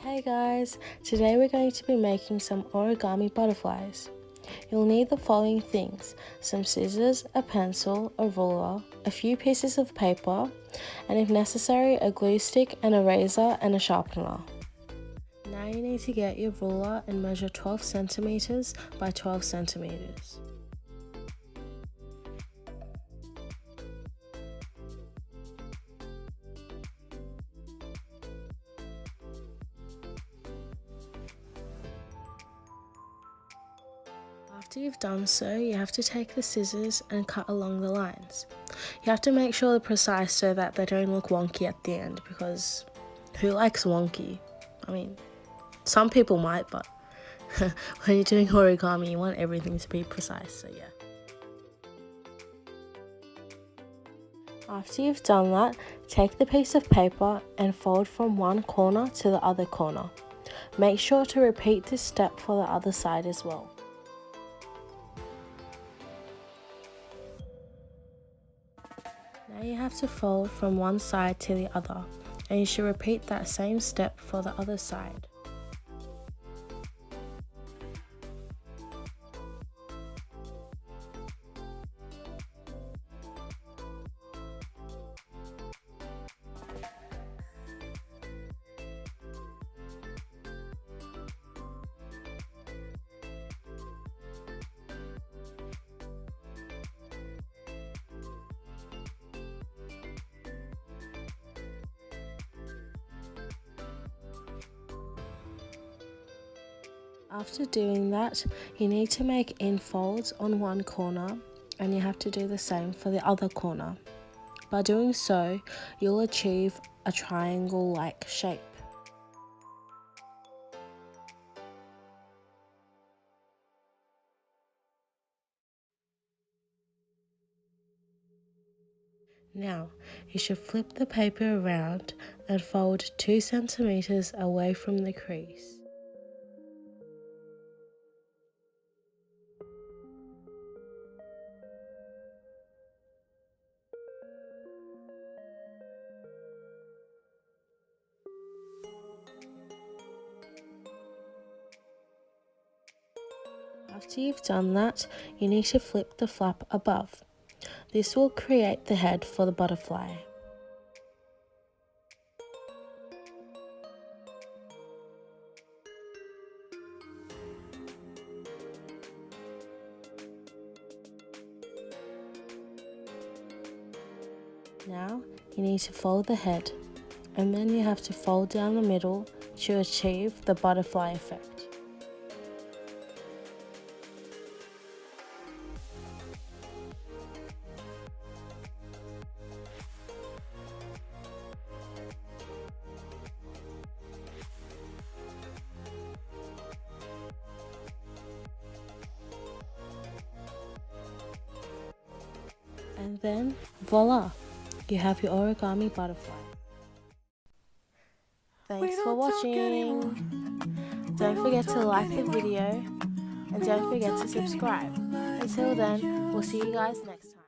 Hey guys, today we're going to be making some origami butterflies. You'll need the following things: some scissors, a pencil, a ruler, a few pieces of paper, and if necessary a glue stick, an eraser and a sharpener. Now you need to get your ruler and measure 12 centimeters by 12 centimeters. After you've done so, you have to take the scissors and cut along the lines. You have to make sure they're precise so that they don't look wonky at the end, because who likes wonky? I mean, some people might, but when you're doing origami, you want everything to be precise, so yeah. After you've done that, take the piece of paper and fold from one corner to the other corner. Make sure to repeat this step for the other side as well. Now you have to fold from one side to the other, and you should repeat that same step for the other side. After doing that, you need to make infolds on one corner, and you have to do the same for the other corner. By doing so, you'll achieve a triangle-like shape. Now, you should flip the paper around and fold 2 centimeters away from the crease. After you've done that, you need to flip the flap above. This will create the head for the butterfly. Now you need to fold the head, and then you have to fold down the middle to achieve the butterfly effect. And then voila! You have your origami butterfly. Thanks for watching. Don't forget to like the video and don't forget to subscribe. Until then, we'll see you guys next time.